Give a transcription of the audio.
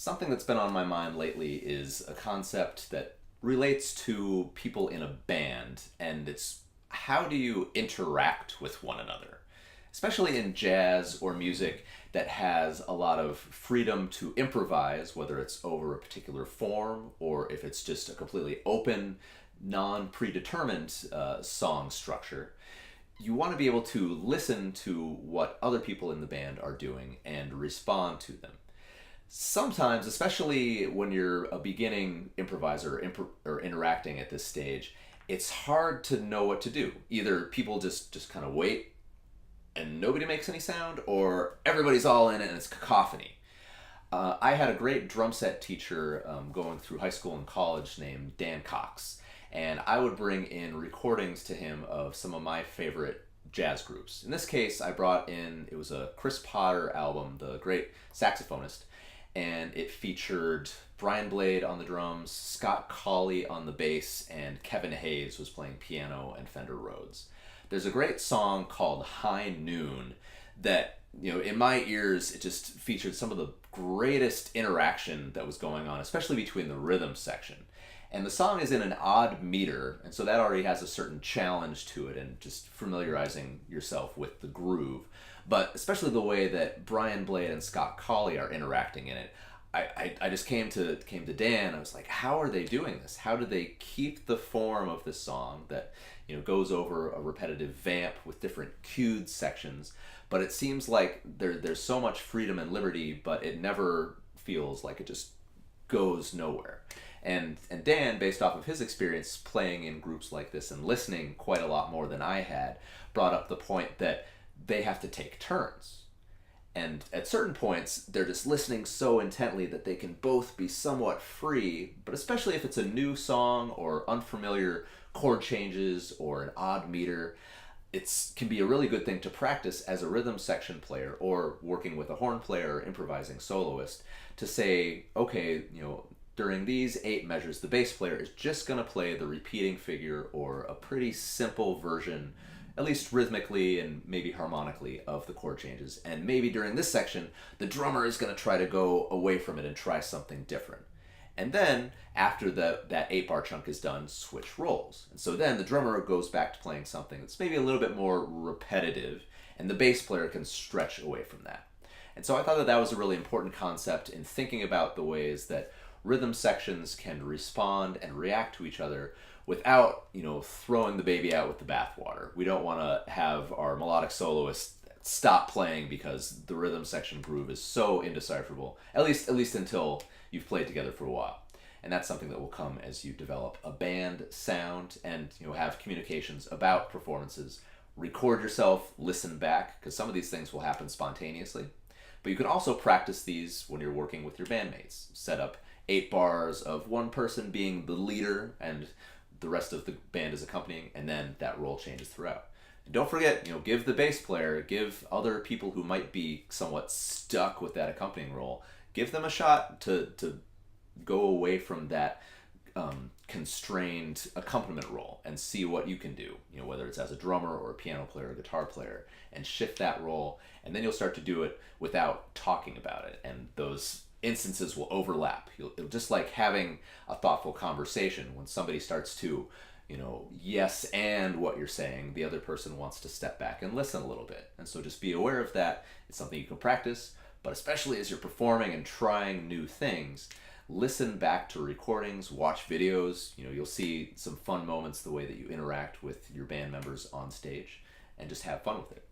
Something that's been on my mind lately is a concept that relates to people in a band, and it's how do you interact with one another? Especially in jazz or music that has a lot of freedom to improvise, whether it's over a particular form or if it's just a completely open, non predetermined song structure. You want to be able to listen to what other people in the band are doing and respond to them. Sometimes, especially when you're a beginning improviser or interacting at this stage, it's hard to know what to do. Either people just kind of wait and nobody makes any sound, or everybody's all in it and it's cacophony. I had a great drum set teacher going through high school and college named Dan Cox, and I would bring in recordings to him of some of my favorite jazz groups. In this case, I brought in, it was a Chris Potter album, the great saxophonist, and it featured Brian Blade on the drums, Scott Colley on the bass, and Kevin Hayes was playing piano and Fender Rhodes. There's a great song called High Noon that, in my ears, it just featured some of the greatest interaction that was going on, especially between the rhythm section. And the song is in an odd meter, and so that already has a certain challenge to it and just familiarizing yourself with the groove. But especially the way that Brian Blade and Scott Colley are interacting in it, I just came to Dan. I was like, how are they doing this? How do they keep the form of this song that goes over a repetitive vamp with different cued sections? But it seems like there's so much freedom and liberty, but it never feels like it just goes nowhere. And Dan, based off of his experience playing in groups like this and listening quite a lot more than I had, brought up the point that they have to take turns. And at certain points, they're just listening so intently that they can both be somewhat free, but especially if it's a new song or unfamiliar chord changes or an odd meter, it can be a really good thing to practice as a rhythm section player or working with a horn player or improvising soloist to say, okay, during these 8 measures, the bass player is just going to play the repeating figure or a pretty simple version, at least rhythmically and maybe harmonically, of the chord changes. And maybe during this section, the drummer is going to try to go away from it and try something different. And then, after that 8-bar chunk is done, switch roles. And so then the drummer goes back to playing something that's maybe a little bit more repetitive, and the bass player can stretch away from that. And so I thought that was a really important concept in thinking about the ways that rhythm sections can respond and react to each other without, throwing the baby out with the bathwater. We don't want to have our melodic soloist stop playing because the rhythm section groove is so indecipherable, at least until you've played together for a while. And that's something that will come as you develop a band sound and have communications about performances. Record yourself, listen back, because some of these things will happen spontaneously. But you can also practice these when you're working with your bandmates. Set up 8 bars of one person being the leader and the rest of the band is accompanying, and then that role changes throughout. And don't forget, give the bass player, give other people who might be somewhat stuck with that accompanying role, give them a shot to go away from that constrained accompaniment role and see what you can do, whether it's as a drummer or a piano player or guitar player, and shift that role, and then you'll start to do it without talking about it, and those instances will overlap. It'll just like having a thoughtful conversation. When somebody starts to yes and what you're saying, the other person wants to step back and listen a little bit. And so just be aware of that. It's something you can practice, but especially as you're performing and trying new things, listen back to recordings, watch videos. You'll see some fun moments, the way that you interact with your band members on stage, and just have fun with it.